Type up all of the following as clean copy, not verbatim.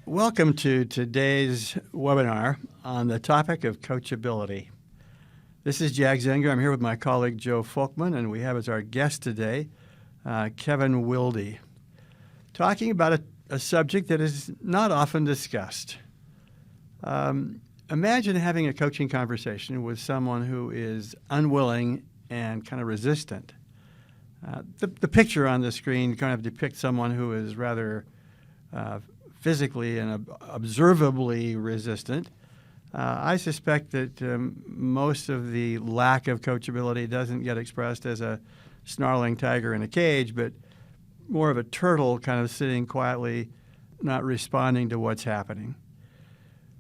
Welcome to today's webinar on the topic of coachability. This is Jack Zenger. I'm here with my colleague Joe Folkman, and we have as our guest today Kevin Wilde, talking about a subject that is not often discussed. Imagine having a coaching conversation with someone who is unwilling and kind of resistant. The picture on the screen kind of depicts someone who is rather physically and observably resistant. I suspect that most of the lack of coachability doesn't get expressed as a snarling tiger in a cage, but more of a turtle kind of sitting quietly, not responding to what's happening.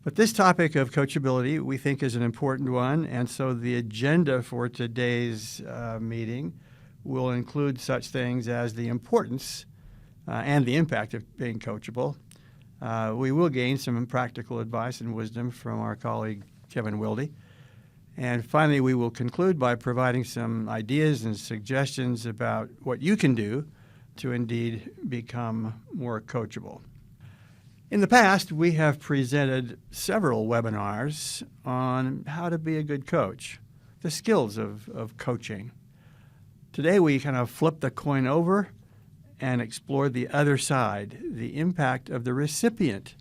But this topic of coachability we think is an important one, and so the agenda for today's meeting will include such things as the importance and the impact of being coachable. We will gain some practical advice and wisdom from our colleague Kevin Wilde. And finally, we will conclude by providing some ideas and suggestions about what you can do to indeed become more coachable. In the past, we have presented several webinars on how to be a good coach, the skills of coaching. Today, we kind of flip the coin over and explore the other side, the impact of the recipient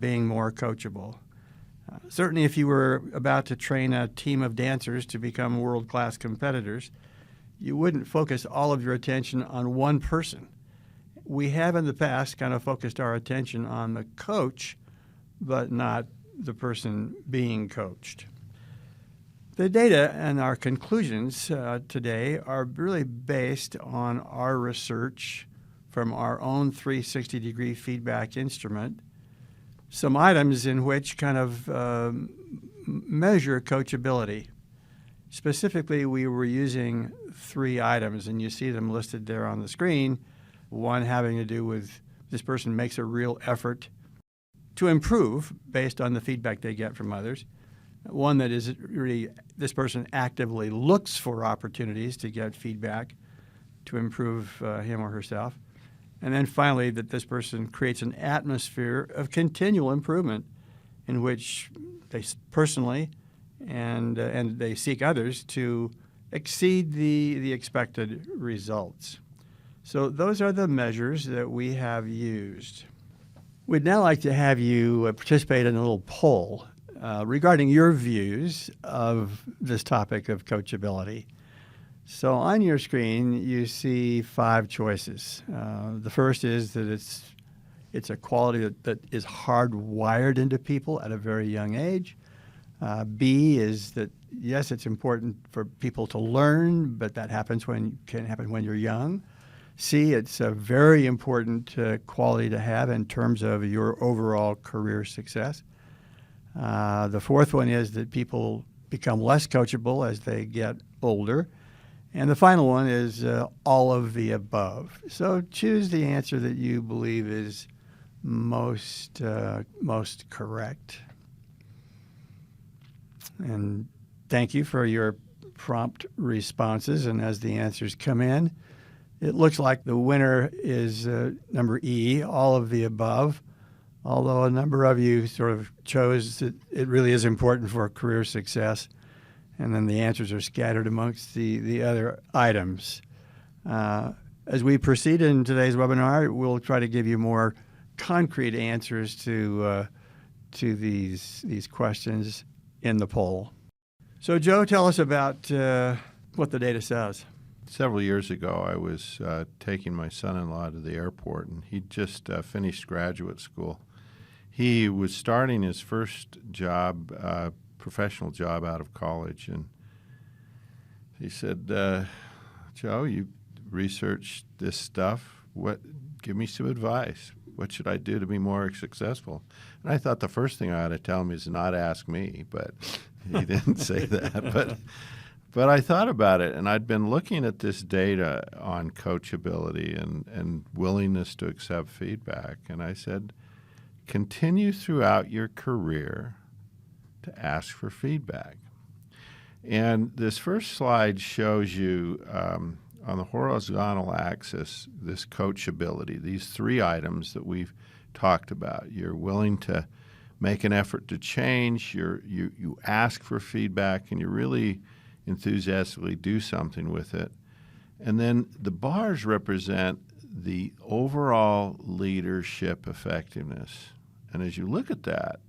being more coachable. Certainly, if you were about to train a team of dancers to become world-class competitors, you wouldn't focus all of your attention on one person. We have in the past kind of focused our attention on the coach, but not the person being coached. The data and our conclusions today are really based on our research from our own 360-degree feedback instrument, some items in which kind of measure coachability. Specifically, we were using 3 items, and you see them listed there on the screen. One having to do with this person makes a real effort to improve based on the feedback they get from others. One that is really this person actively looks for opportunities to get feedback to improve him or herself. And then finally, that this person creates an atmosphere of continual improvement in which they personally and they seek others to exceed the expected results. So those are the measures that we have used. We'd now like to have you participate in a little poll regarding your views of this topic of coachability. So on your screen, you see 5 choices. The first is that it's a quality that is hardwired into people at a very young age. B is that, yes, it's important for people to learn, but that can happen when you're young. C, it's a very important quality to have in terms of your overall career success. The fourth one is that people become less coachable as they get older. And the final one is all of the above. So choose the answer that you believe is most correct. And thank you for your prompt responses. And as the answers come in, it looks like the winner is number E, all of the above, although a number of you sort of chose that it really is important for career success. And then the answers are scattered amongst the other items. As we proceed in today's webinar, we'll try to give you more concrete answers to these questions in the poll. So, Joe, tell us about what the data says. Several years ago, I was taking my son-in-law to the airport, and he'd just finished graduate school. He was starting his first job, professional job out of college, and he said, Joe, you researched this stuff. Give me some advice. What should I do to be more successful? And I thought the first thing I ought to tell him is not ask me, but he didn't say that. But I thought about it, and I'd been looking at this data on coachability and willingness to accept feedback, and I said, continue throughout your career to ask for feedback. And this first slide shows you on the horizontal axis this coachability, these 3 items that we've talked about. You're willing to make an effort to change. You ask for feedback, and you really enthusiastically do something with it. And then the bars represent the overall leadership effectiveness. And as you look at that,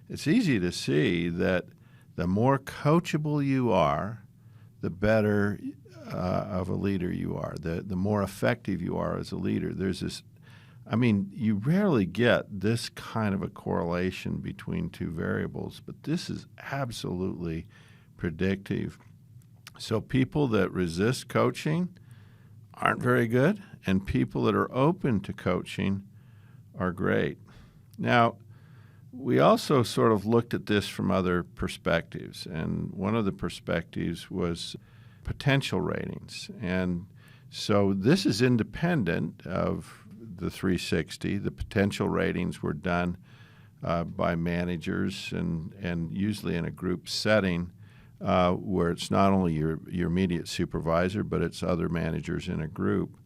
it's easy to see that the more coachable you are, the better of a leader you are, the more effective you are as a leader. There's this, you rarely get this kind of a correlation between two variables, but this is absolutely predictive. So people that resist coaching aren't very good, and people that are open to coaching are great. Now, we also sort of looked at this from other perspectives, and one of the perspectives was potential ratings. And so this is independent of the 360. The potential ratings were done by managers and usually in a group setting where it's not only your immediate supervisor, but it's other managers in a group.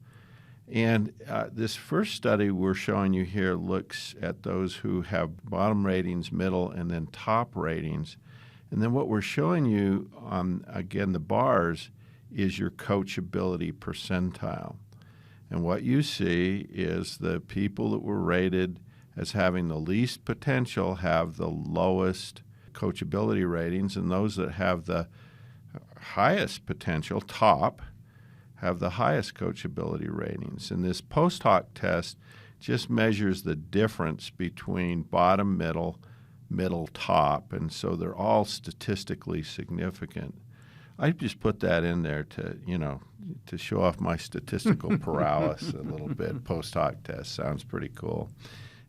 And this first study we're showing you here looks at those who have bottom ratings, middle, and then top ratings. And then what we're showing you on, again, the bars is your coachability percentile. And what you see is the people that were rated as having the least potential have the lowest coachability ratings, and those that have the highest potential, top, have the highest coachability ratings. And this post hoc test just measures the difference between bottom, middle, top, and so they're all statistically significant. I just put that in there to show off my statistical paralysis a little bit. Post hoc test sounds pretty cool.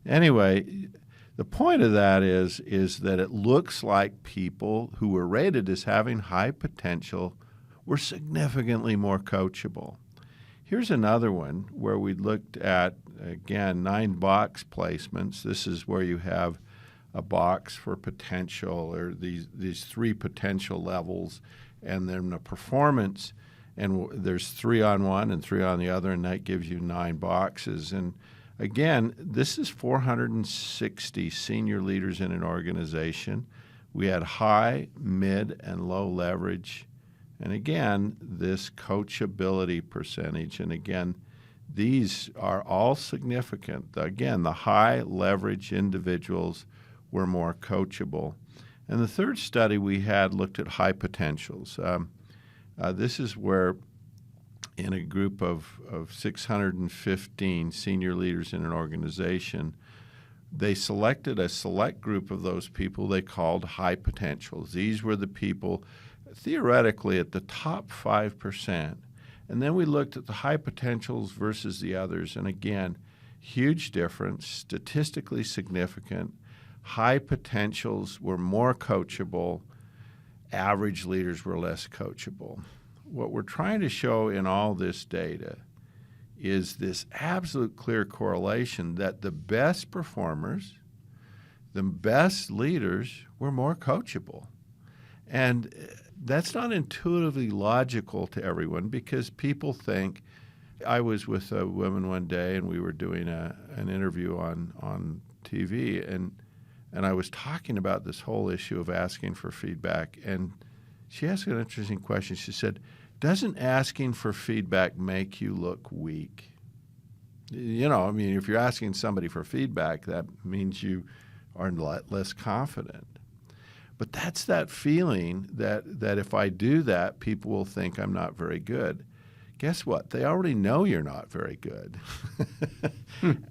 Anyway, the point of that is that it looks like people who were rated as having high potential were significantly more coachable. Here's another one where we looked at, again, 9 box placements. This is where you have a box for potential, or these 3 potential levels, and then the performance, and there's 3 on one and 3 on the other, and that gives you 9 boxes. And again, this is 460 senior leaders in an organization. We had high, mid, and low leverage. And again, this coachability percentage, and again, these are all significant. Again, the high leverage individuals were more coachable. And the third study we had looked at high potentials. This is where in a group of 615 senior leaders in an organization, they selected a select group of those people they called high potentials. These were the people theoretically at the top 5%. And then we looked at the high potentials versus the others. And again, huge difference, statistically significant. High potentials were more coachable. Average leaders were less coachable. What we're trying to show in all this data is this absolute clear correlation that the best performers, the best leaders, were more coachable. And that's not intuitively logical to everyone, because people think. I was with a woman one day, and we were doing an interview on TV, and I was talking about this whole issue of asking for feedback, and she asked an interesting question. She said, "Doesn't asking for feedback make you look weak?" If you're asking somebody for feedback, that means you are less confident. But that's that feeling that if I do that, people will think I'm not very good. Guess what? They already know you're not very good.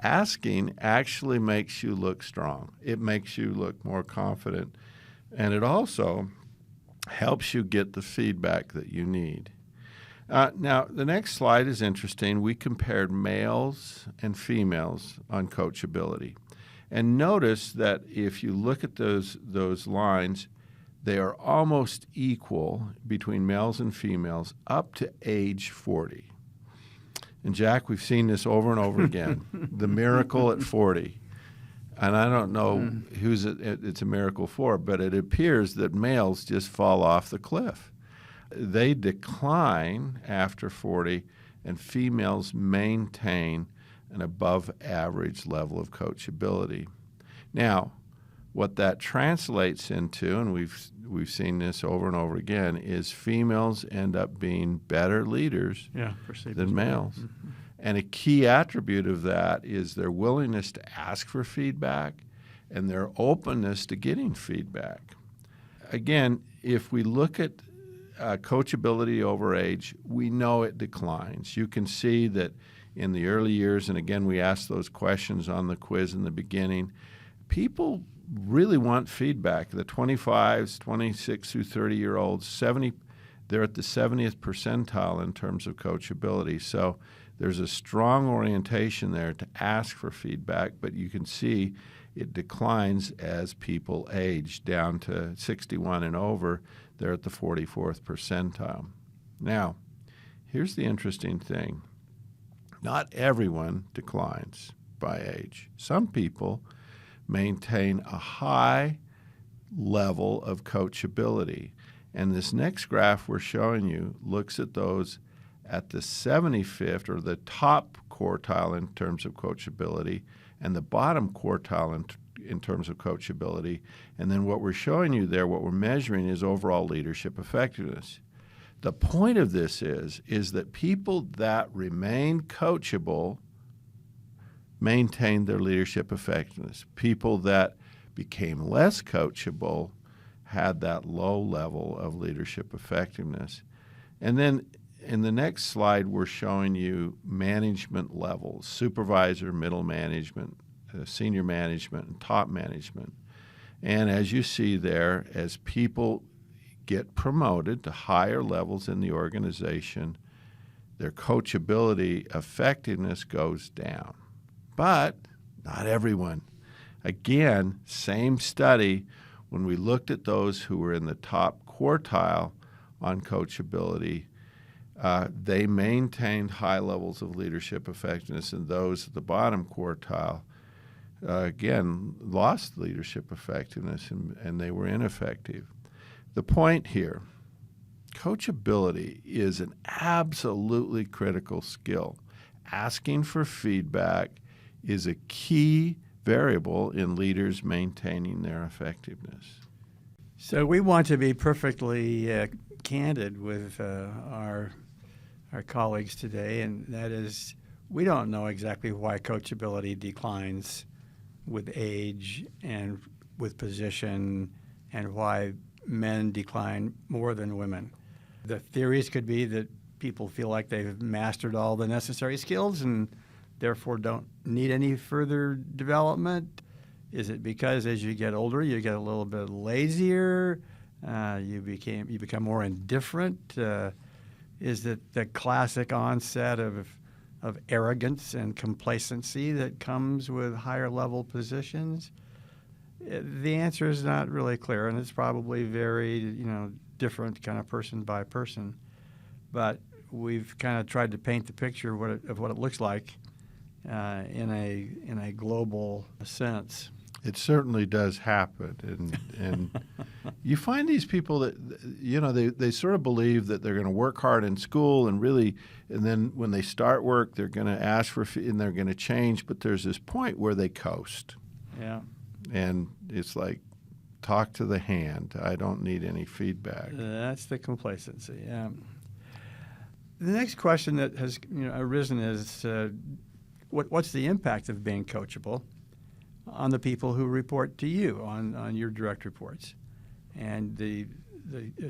Asking actually makes you look strong. It makes you look more confident. And it also helps you get the feedback that you need. Now, the next slide is interesting. We compared males and females on coachability. And notice that if you look at those lines, they are almost equal between males and females up to age 40. And Jack, we've seen this over and over again, the miracle at 40. And I don't know who's it's a miracle for, but it appears that males just fall off the cliff. They decline after 40, and females maintain an above average level of coachability. Now, what that translates into, and we've seen this over and over again, is females end up being better leaders than males. Mm-hmm. And a key attribute of that is their willingness to ask for feedback and their openness to getting feedback. Again, if we look at coachability over age, we know it declines. You can see that in the early years, and again, we asked those questions on the quiz in the beginning, people really want feedback. The 25s, 26 through 30-year-olds, they're at the 70th percentile in terms of coachability. So there's a strong orientation there to ask for feedback, but you can see it declines as people age down to 61 and over. They're at the 44th percentile. Now, here's the interesting thing. Not everyone declines by age. Some people maintain a high level of coachability. And this next graph we're showing you looks at those at the 75th, or the top quartile in terms of coachability, and the bottom quartile in terms of coachability. And then what we're showing you there, what we're measuring, is overall leadership effectiveness. The point of this is that people that remain coachable maintained their leadership effectiveness. People that became less coachable had that low level of leadership effectiveness. And then in the next slide, we're showing you management levels: supervisor, middle management, senior management, and top management. And as you see there, as people get promoted to higher levels in the organization, their coachability effectiveness goes down. But not everyone. Again, same study, when we looked at those who were in the top quartile on coachability, they maintained high levels of leadership effectiveness, and those at the bottom quartile, again, lost leadership effectiveness, and they were ineffective. The point here, coachability is an absolutely critical skill. Asking for feedback is a key variable in leaders maintaining their effectiveness. So we want to be perfectly candid with our colleagues today, and that is, we don't know exactly why coachability declines with age and with position, and why men decline more than women. The theories could be that people feel like they've mastered all the necessary skills and therefore don't need any further development. Is it because as you get older, you get a little bit lazier, you become more indifferent? Is it the classic onset of arrogance and complacency that comes with higher level positions? The answer is not really clear, and it's probably very, different kind of person by person. But we've kind of tried to paint the picture of what it looks like in a global sense. It certainly does happen, and you find these people that they sort of believe that they're going to work hard in school and then when they start work they're going to ask for and they're going to change, but there's this point where they coast. Yeah. And it's like, talk to the hand. I don't need any feedback. That's the complacency. Yeah. The next question that has arisen is, what's the impact of being coachable on the people who report to you on your direct reports? And the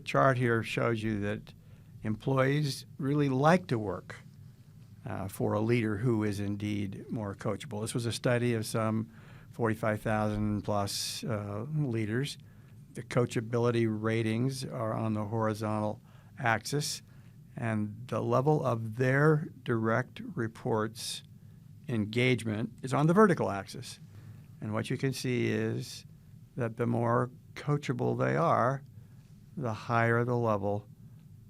chart here shows you that employees really like to work for a leader who is indeed more coachable. This was a study of some 45,000 plus leaders. The coachability ratings are on the horizontal axis, and the level of their direct reports engagement is on the vertical axis. And what you can see is that the more coachable they are, the higher the level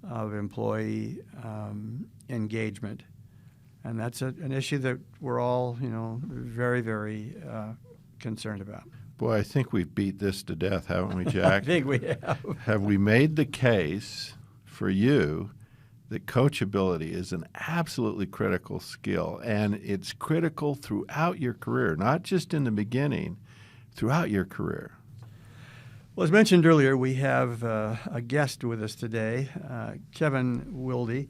of employee engagement. And that's an issue that we're all, very, very concerned about. Boy, I think we've beat this to death, haven't we, Jack? I think we have. Have we made the case for you that coachability is an absolutely critical skill, and it's critical throughout your career, not just in the beginning, throughout your career. Well, as mentioned earlier, we have a guest with us today, Kevin Wilde.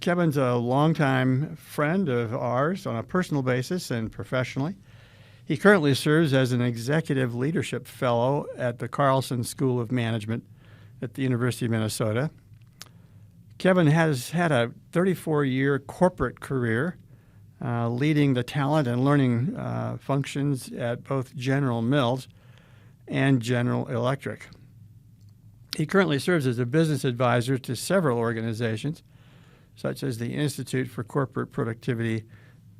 Kevin's a longtime friend of ours on a personal basis and professionally. He currently serves as an executive leadership fellow at the Carlson School of Management at the University of Minnesota. Kevin has had a 34-year corporate career leading the talent and learning functions at both General Mills and General Electric. He currently serves as a business advisor to several organizations, such as the Institute for Corporate Productivity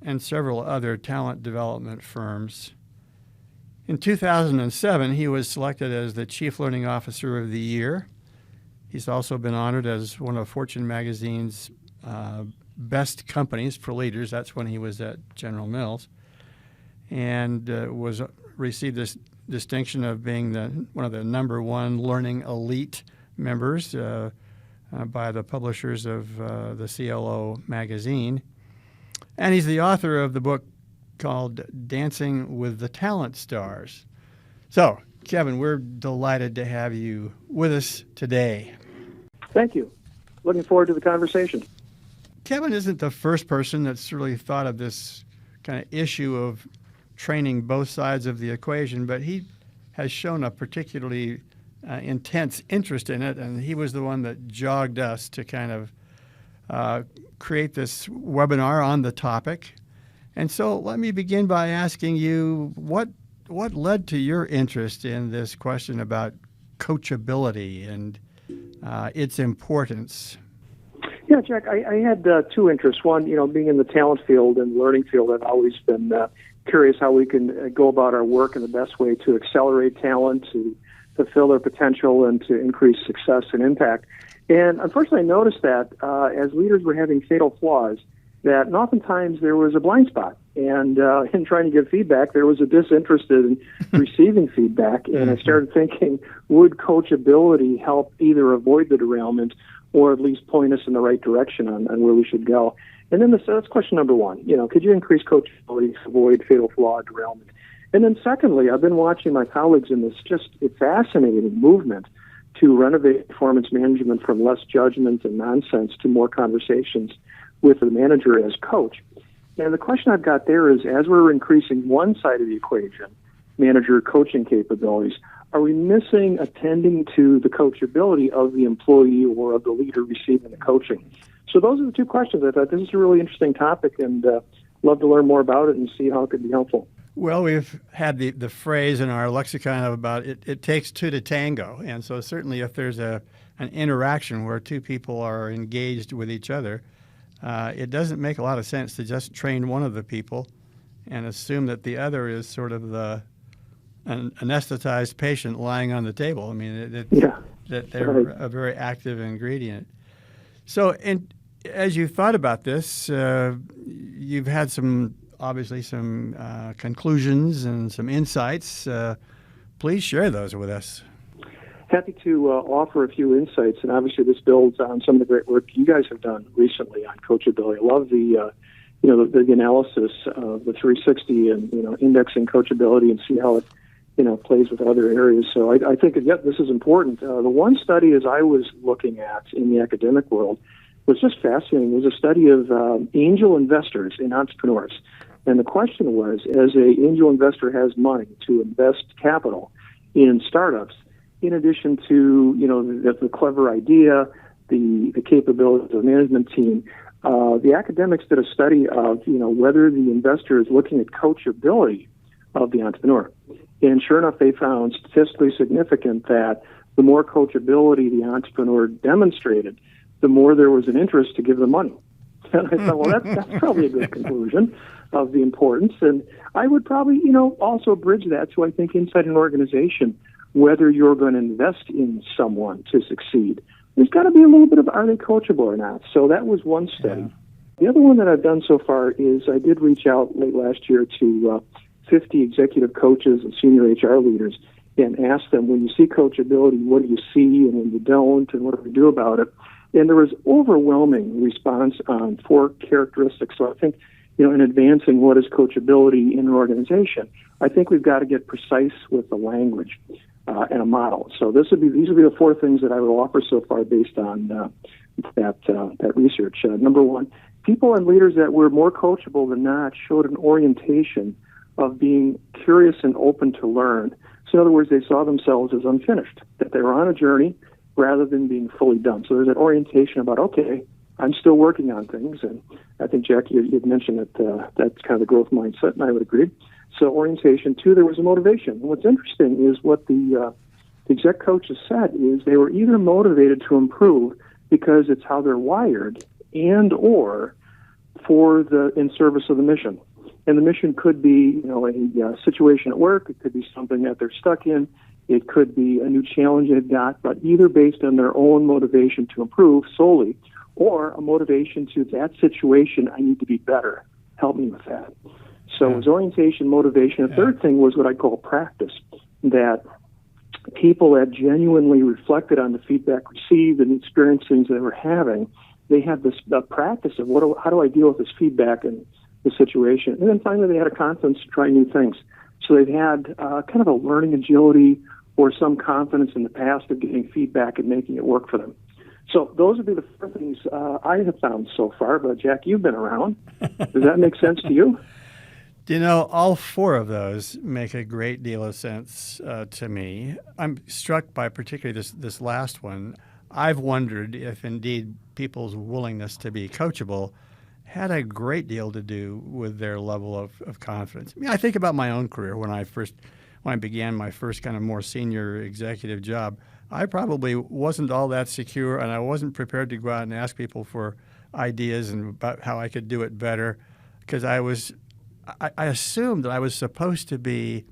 and several other talent development firms. In 2007, he was selected as the Chief Learning Officer of the Year. He's also been honored as one of Fortune magazine's best companies for leaders. That's when he was at General Mills, and received this distinction of being one of the number one learning elite members by the publishers of the CLO magazine. And he's the author of the book called Dancing with the Talent Stars. So, Kevin, we're delighted to have you with us today. Thank you. Looking forward to the conversation. Kevin isn't the first person that's really thought of this kind of issue of training both sides of the equation, but he has shown a particularly intense interest in it, and he was the one that jogged us to kind of create this webinar on the topic. And so let me begin by asking you, what led to your interest in this question about coachability and its importance? Yeah, Jack, I had two interests. One, being in the talent field and learning field, I've always been curious how we can go about our work in the best way to accelerate talent, to fulfill their potential, and to increase success and impact. And unfortunately, I noticed that as leaders were having fatal flaws, that oftentimes there was a blind spot. And in trying to give feedback, there was a disinterested in receiving feedback. And I started thinking, would coachability help either avoid the derailment or at least point us in the right direction on where we should go? And then that's question number one. Could you increase coachability to avoid fatal flaw derailment? And then secondly, I've been watching my colleagues in this just fascinating movement to renovate performance management from less judgment and nonsense to more conversations with the manager as coach. And the question I've got there is, as we're increasing one side of the equation, manager coaching capabilities, are we missing attending to the coachability of the employee or of the leader receiving the coaching? So those are the two questions. I thought this is a really interesting topic, and love to learn more about it and see how it could be helpful. Well, we've had the phrase in our lexicon about it takes two to tango. And so certainly if there's an interaction where two people are engaged with each other, it doesn't make a lot of sense to just train one of the people and assume that the other is sort of an anesthetized patient lying on the table. I mean, that they're a very active ingredient. So, as you thought about this, you've had obviously some conclusions and some insights. Please share those with us. Happy to offer a few insights, and obviously this builds on some of the great work you guys have done recently on coachability. I love the analysis of the 360 and indexing coachability and see how it plays with other areas. So I think this is important. The one study as I was looking at in the academic world was just fascinating. It was a study of angel investors in entrepreneurs. And the question was, as an angel investor has money to invest capital in startups, in addition to the clever idea, the capabilities of the management team, the academics did a study of whether the investor is looking at coachability of the entrepreneur. And sure enough, they found statistically significant that the more coachability the entrepreneur demonstrated, the more there was an interest to give them money. And I thought, well, that's probably a good conclusion of the importance. And I would probably, also bridge that to, I think, inside an organization, whether you're going to invest in someone to succeed, there's got to be a little bit of, are they coachable or not? So that was one study. Yeah. The other one that I've done so far is I did reach out late last year to 50 executive coaches and senior HR leaders and ask them, when you see coachability, what do you see, and when you don't, and what do we do about it? And there was overwhelming response on 4 characteristics. So I think, in advancing what is coachability in an organization, I think we've got to get precise with the language and a model. So these would be the 4 things that I would offer so far based on that research. Number 1, people and leaders that were more coachable than not showed an orientation of being curious and open to learn. So in other words, they saw themselves as unfinished, that they were on a journey rather than being fully done. So there's an orientation about, okay, I'm still working on things. And I think, Jack, you'd mentioned that that's kind of the growth mindset, and I would agree. So orientation. 2, there was a motivation. And what's interesting is what the exec coaches said is they were either motivated to improve because it's how they're wired and or in service of the mission. And the mission could be, a situation at work. It could be something that they're stuck in. It could be a new challenge they've got, but either based on their own motivation to improve solely or a motivation to that situation, I need to be better. Help me with that. So it was orientation, motivation. The third thing was what I call practice, that people that genuinely reflected on the feedback received and the experiences they were having, they had this practice of how do I deal with this feedback and the situation. And then finally, they had a confidence to try new things. So they've had kind of a learning agility or some confidence in the past of getting feedback and making it work for them. So those would be the 4 things I have found so far. But Jack, you've been around. Does that make sense to you? All 4 of those make a great deal of sense to me. I'm struck by particularly this last one. I've wondered if indeed people's willingness to be coachable had a great deal to do with their level of confidence. I mean, I think about my own career when I began my first kind of more senior executive job. I probably wasn't all that secure, and I wasn't prepared to go out and ask people for ideas and about how I could do it better, because I assumed that I was supposed to be,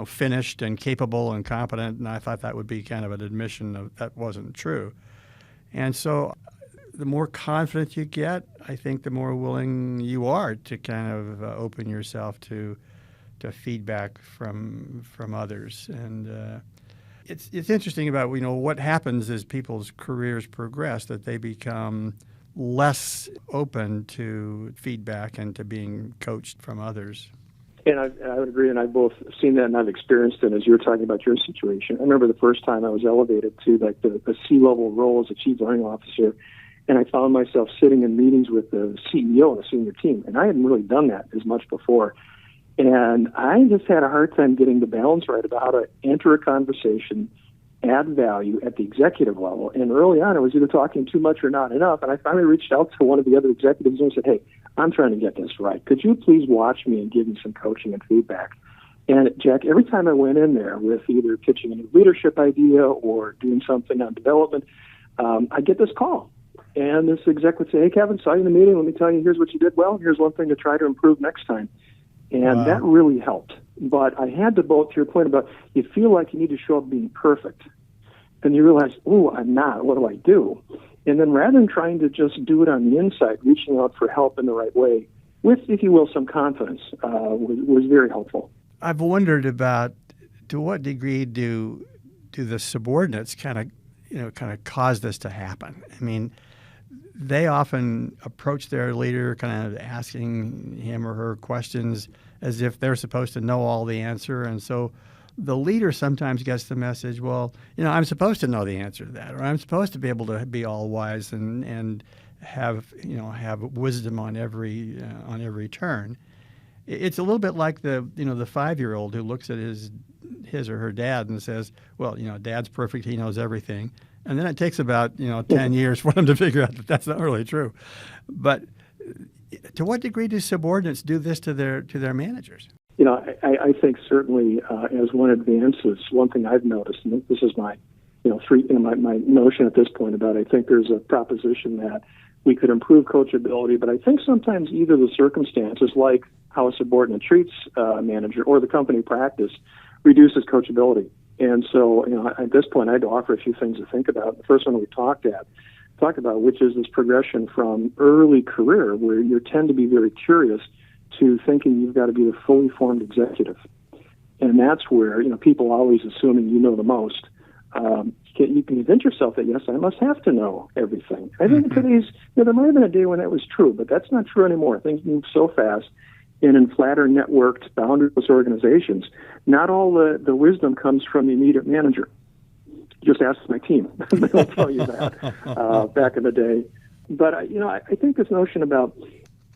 finished and capable and competent, and I thought that would be kind of an admission of that wasn't true. And so the more confident you get, I think the more willing you are to kind of open yourself to feedback from others. And it's interesting about what happens as people's careers progress, that they become less open to feedback and to being coached from others. And I would agree, and I've both seen that and I've experienced it as you were talking about your situation. I remember the first time I was elevated to the C-level role as a chief learning officer, and I found myself sitting in meetings with the CEO and the senior team, and I hadn't really done that as much before. And I just had a hard time getting the balance right about how to enter a conversation, add value at the executive level. And early on, I was either talking too much or not enough. And I finally reached out to one of the other executives and said, hey, I'm trying to get this right. Could you please watch me and give me some coaching and feedback? And Jack, every time I went in there with either pitching a new leadership idea or doing something on development, I get this call. And this exec would say, hey, Kevin, saw you in the meeting. Let me tell you, here's what you did well. Here's one thing to try to improve next time. And that really helped. But I had to both, to your point about you feel like you need to show up being perfect. And you realize, oh, I'm not. What do I do? And then rather than trying to just do it on the inside, reaching out for help in the right way with, if you will, some confidence was very helpful. I've wondered about to what degree do the subordinates kind of cause this to happen? I mean, they often approach their leader kind of asking him or her questions as if they're supposed to know all the answer. And so the leader sometimes gets the message, well, I'm supposed to know the answer to that, or I'm supposed to be able to be all wise and have wisdom on every turn. It's a little bit like the 5-year-old who looks at his or her dad and says, well, dad's perfect, he knows everything. And then it takes about 10 years for them to figure out that that's not really true. But to what degree do subordinates do this to their managers? I think certainly as one advances, one thing I've noticed, and this is my my notion at this point about, I think there's a proposition that we could improve coachability, but I think sometimes either the circumstances, like how a subordinate treats a manager or the company practice, reduces coachability. And so, at this point, I had to offer a few things to think about. The first one we talked about, which is this progression from early career, where you tend to be very curious, to thinking you've got to be the fully formed executive. And that's where, people always assuming you know the most, You can convince yourself that, yes, I must have to know everything. I think today's, there might have been a day when that was true, but that's not true anymore. Things move so fast. And in flatter, networked, boundaryless organizations, not all the wisdom comes from the immediate manager. Just ask my team. They'll tell you that back in the day. But, I think this notion about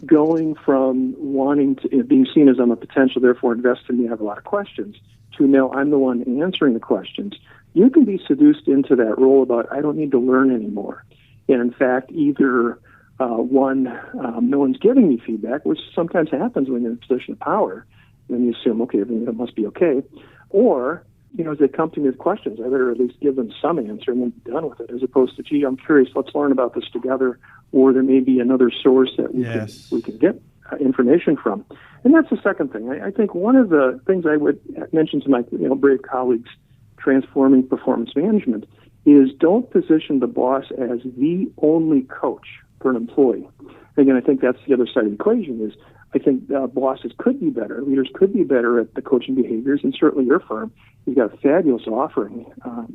going from wanting to, being seen as I'm a potential, therefore invest in me, I have a lot of questions, to now I'm the one answering the questions. You can be seduced into that role about, I don't need to learn anymore. And in fact, either no one's giving me feedback, which sometimes happens when you're in a position of power, then you assume, okay, everything must be okay. Or, as they come to me with questions, I better at least give them some answer and then be done with it, as opposed to, gee, I'm curious, let's learn about this together, or there may be another source that we can get information from. And that's the second thing. I think one of the things I would mention to my brave colleagues transforming performance management is don't position the boss as the only coach for an employee. Again, I think that's the other side of the equation is I think bosses could be better, leaders could be better at the coaching behaviors, and certainly your firm, you've got a fabulous offering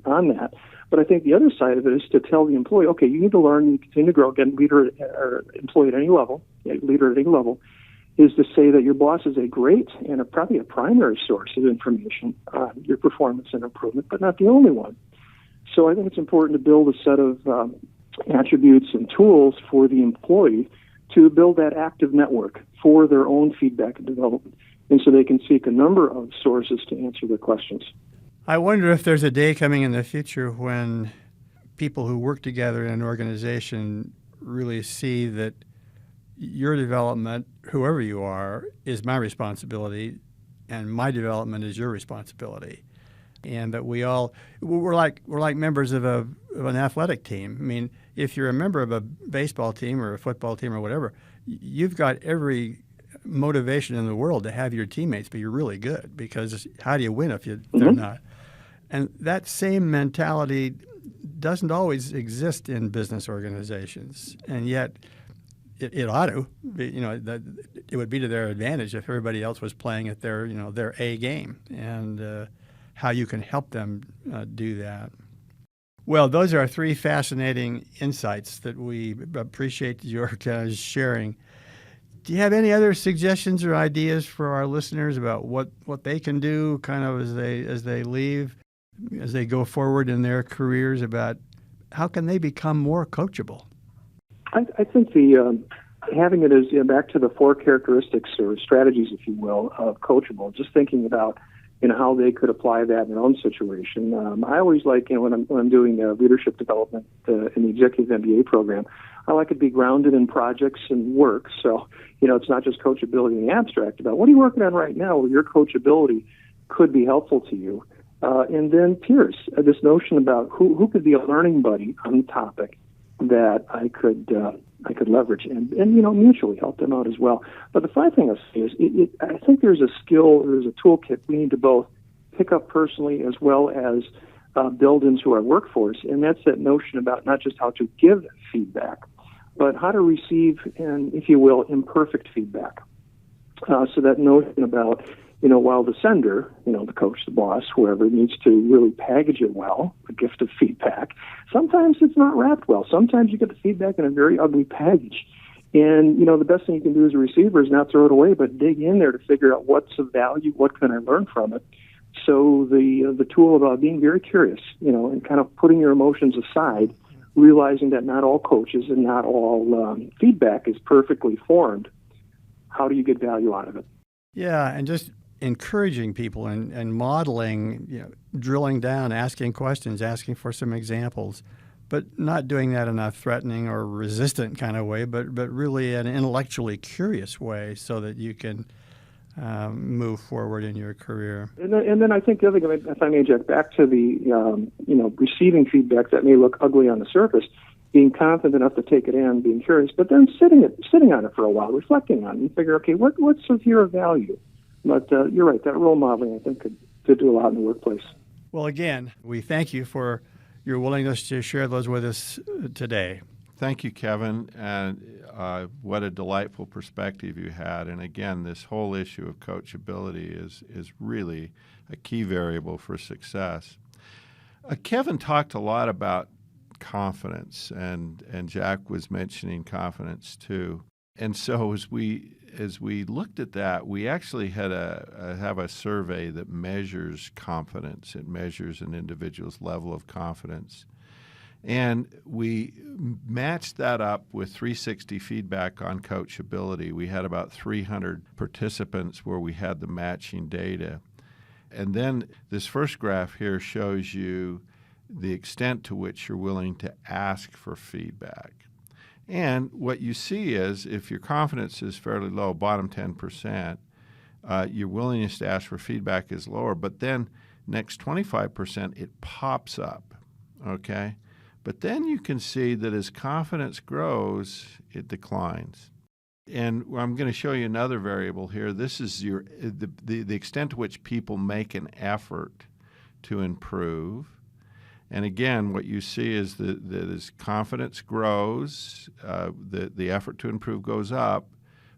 on that. But I think the other side of it is to tell the employee, okay, you need to learn, you continue to grow, again, leader or employee at any level, leader at any level, is to say that your boss is a great and probably a primary source of information on your performance and improvement, but not the only one. So I think it's important to build a set of attributes and tools for the employee to build that active network for their own feedback and development, and so they can seek a number of sources to answer their questions. I wonder if there's a day coming in the future when people who work together in an organization really see that your development, whoever you are, is my responsibility, and my development is your responsibility. And that we're like members of an athletic team. I mean, if you're a member of a baseball team or a football team or whatever, you've got every motivation in the world to have your teammates be really good, because how do you win if they're not? And that same mentality doesn't always exist in business organizations, and yet it ought to. It would be to their advantage if everybody else was playing at their A game, and how you can help them do that. Well, those are three fascinating insights that we appreciate your sharing. Do you have any other suggestions or ideas for our listeners about what they can do kind of as they go forward in their careers, about how can they become more coachable? I think having it as back to the four characteristics or strategies, if you will, of coachable, just thinking about how they could apply that in their own situation. I always like, when I'm doing leadership development in the executive MBA program, I like it to be grounded in projects and work. So, it's not just coachability in the abstract about what are you working on right now where your coachability could be helpful to you. And then peers, this notion about who could be a learning buddy on the topic that I could leverage and mutually help them out as well. But the final thing I'll say is I think there's a toolkit we need to both pick up personally as well as build into our workforce, and that's that notion about not just how to give feedback, but how to receive, and if you will, imperfect feedback. So that notion about, while the sender, the coach, the boss, whoever, needs to really package it well, the gift of feedback, sometimes it's not wrapped well. Sometimes you get the feedback in a very ugly package. And, the best thing you can do as a receiver is not throw it away, but dig in there to figure out what's of value, what can I learn from it. So the tool about being very curious, and kind of putting your emotions aside, realizing that not all coaches and not all feedback is perfectly formed. How do you get value out of it? Yeah, and just encouraging people and modeling, drilling down, asking questions, asking for some examples, but not doing that in a threatening or resistant kind of way, but really an intellectually curious way so that you can move forward in your career. And then I think the other thing, if I may, Jack, back to the, receiving feedback that may look ugly on the surface, being confident enough to take it in, being curious, but then sitting on it for a while, reflecting on it, and figure, okay, what's of here of value? But you're right, that role modeling, I think, could do a lot in the workplace. Well, again, we thank you for your willingness to share those with us today. Thank you, Kevin, and what a delightful perspective you had. And again, this whole issue of coachability is really a key variable for success. Kevin talked a lot about confidence, and Jack was mentioning confidence too. And so as we looked at that, we actually had have a survey that measures confidence. It measures an individual's level of confidence. And we matched that up with 360 feedback on coachability. We had about 300 participants where we had the matching data. And then this first graph here shows you the extent to which you're willing to ask for feedback. And what you see is if your confidence is fairly low, bottom 10%, your willingness to ask for feedback is lower. But then next 25%, it pops up, okay? But then you can see that as confidence grows, it declines. And I'm going to show you another variable here. This is the extent to which people make an effort to improve. And again, what you see is that as confidence grows, the effort to improve goes up.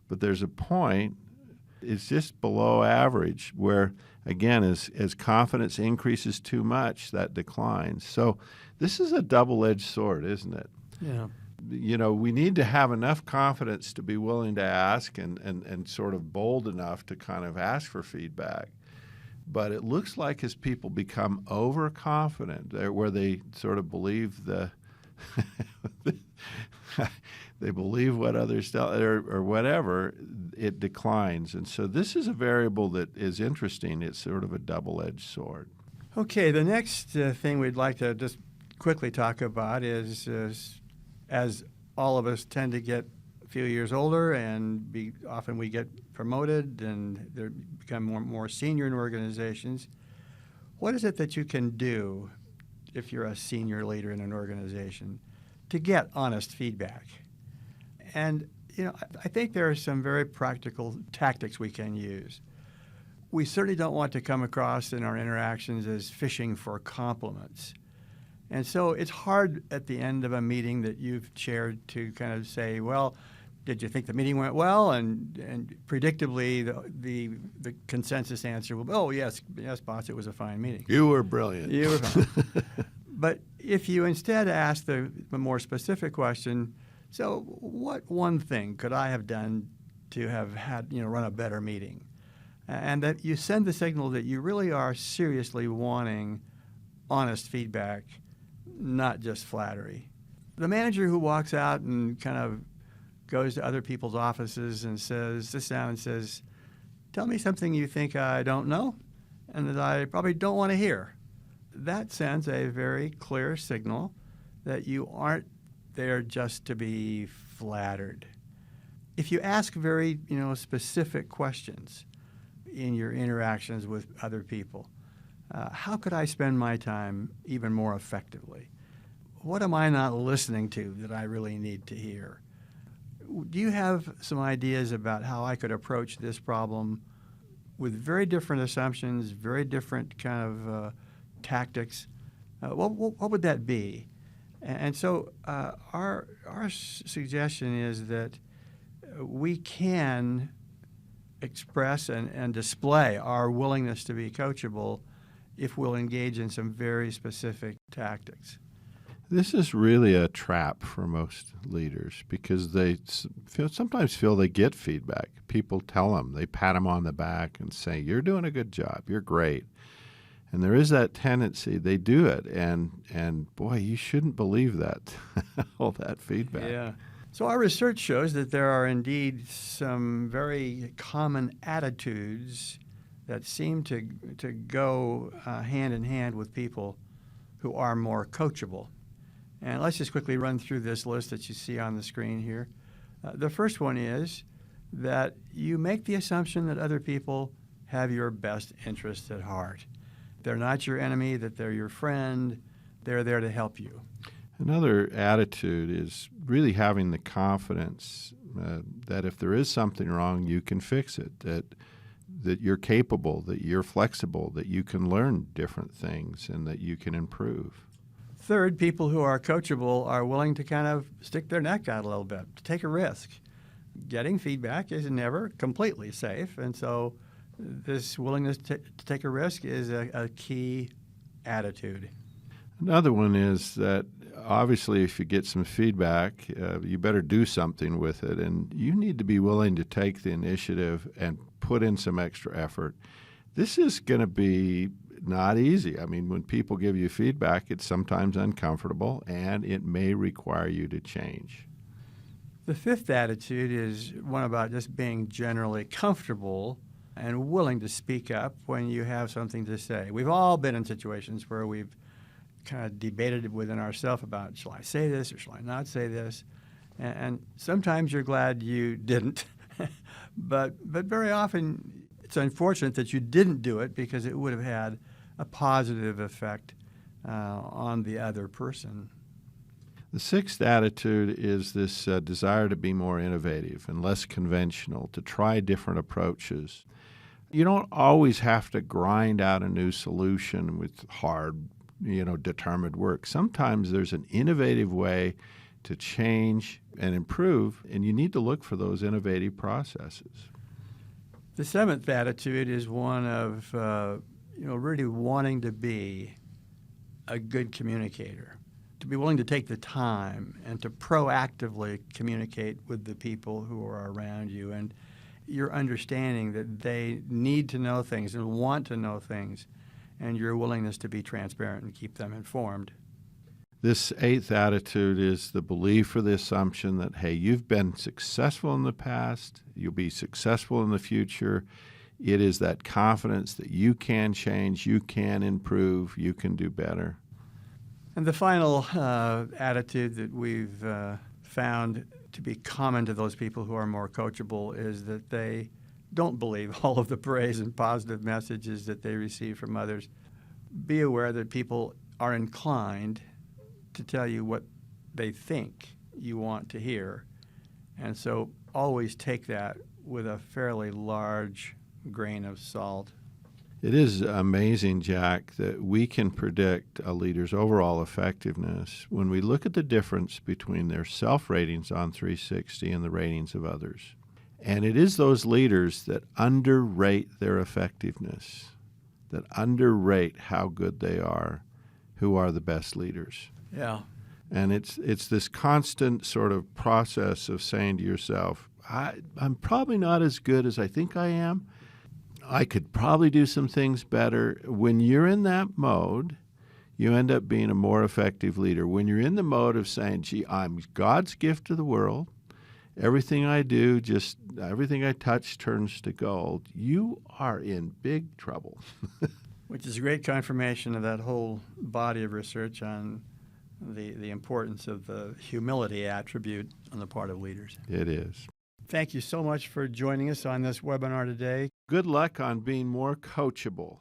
But there's a point, it's just below average, where, again, as confidence increases too much, that declines. So this is a double-edged sword, isn't it? Yeah. You know, we need to have enough confidence to be willing to ask and sort of bold enough to kind of ask for feedback. But it looks like as people become overconfident, where they sort of believe they believe what others tell or whatever, it declines. And so this is a variable that is interesting. It's sort of a double-edged sword. Okay, the next thing we'd like to just quickly talk about is as all of us tend to get a few years older and often we get promoted and they become more senior in organizations, what is it that you can do if you're a senior leader in an organization to get honest feedback? And, you know, I think there are some very practical tactics we can use. We certainly don't want to come across in our interactions as fishing for compliments. And so it's hard at the end of a meeting that you've chaired to kind of say, well, did you think the meeting went well? And predictably, the consensus answer will be, oh, yes, boss, it was a fine meeting. You were brilliant. You were fine. But if you instead ask the more specific question, so what one thing could I have done to have had, run a better meeting? And that you send the signal that you really are seriously wanting honest feedback, not just flattery. The manager who walks out and kind of goes to other people's offices and sits down and says, tell me something you think I don't know and that I probably don't want to hear. That sends a very clear signal that you aren't there just to be flattered. If you ask very, specific questions in your interactions with other people, how could I spend my time even more effectively? What am I not listening to that I really need to hear? Do you have some ideas about how I could approach this problem with very different assumptions, very different kind of tactics? What would that be? And so our suggestion is that we can express and display our willingness to be coachable if we'll engage in some very specific tactics. This is really a trap for most leaders because they sometimes feel they get feedback. People tell them, they pat them on the back and say, you're doing a good job, you're great. And there is that tendency, they do it, and boy, you shouldn't believe that, all that feedback. Yeah. So our research shows that there are indeed some very common attitudes that seem to go hand in hand with people who are more coachable. And let's just quickly run through this list that you see on the screen here. The first one is that you make the assumption that other people have your best interests at heart. They're not your enemy, that they're your friend. They're there to help you. Another attitude is really having the confidence that if there is something wrong, you can fix it, that you're capable, that you're flexible, that you can learn different things, and that you can improve. Third, people who are coachable are willing to kind of stick their neck out a little bit, to take a risk. Getting feedback is never completely safe, and so this willingness to take a risk is a key attitude. Another one is that obviously if you get some feedback, you better do something with it, and you need to be willing to take the initiative and put in some extra effort. This is going to be not easy. I mean, when people give you feedback, it's sometimes uncomfortable, and it may require you to change. The fifth attitude is one about just being generally comfortable and willing to speak up when you have something to say. We've all been in situations where we've kind of debated within ourselves about, shall I say this or shall I not say this? And sometimes you're glad you didn't, but very often it's unfortunate that you didn't do it because it would have had a positive effect on the other person. The sixth attitude is this desire to be more innovative and less conventional, to try different approaches. You don't always have to grind out a new solution with hard, determined work. Sometimes there's an innovative way to change and improve, and you need to look for those innovative processes. The seventh attitude is one of really wanting to be a good communicator, to be willing to take the time and to proactively communicate with the people who are around you, and your understanding that they need to know things and want to know things, and your willingness to be transparent and keep them informed. This eighth attitude is the belief or the assumption that, hey, you've been successful in the past, you'll be successful in the future. It is that confidence that you can change, you can improve, you can do better. And the final attitude that we've found to be common to those people who are more coachable is that they don't believe all of the praise and positive messages that they receive from others. Be aware that people are inclined to tell you what they think you want to hear. And so always take that with a fairly large grain of salt. It is amazing, Jack, that we can predict a leader's overall effectiveness when we look at the difference between their self-ratings on 360 and the ratings of others. And it is those leaders that underrate their effectiveness, that underrate how good they are, who are the best leaders. Yeah. And it's this constant sort of process of saying to yourself, I'm probably not as good as I think I am. I could probably do some things better. When you're in that mode, you end up being a more effective leader. When you're in the mode of saying, gee, I'm God's gift to the world, everything I do, just everything I touch turns to gold, you are in big trouble. Which is a great confirmation of that whole body of research on the importance of the humility attribute on the part of leaders. It is. Thank you so much for joining us on this webinar today. Good luck on being more coachable.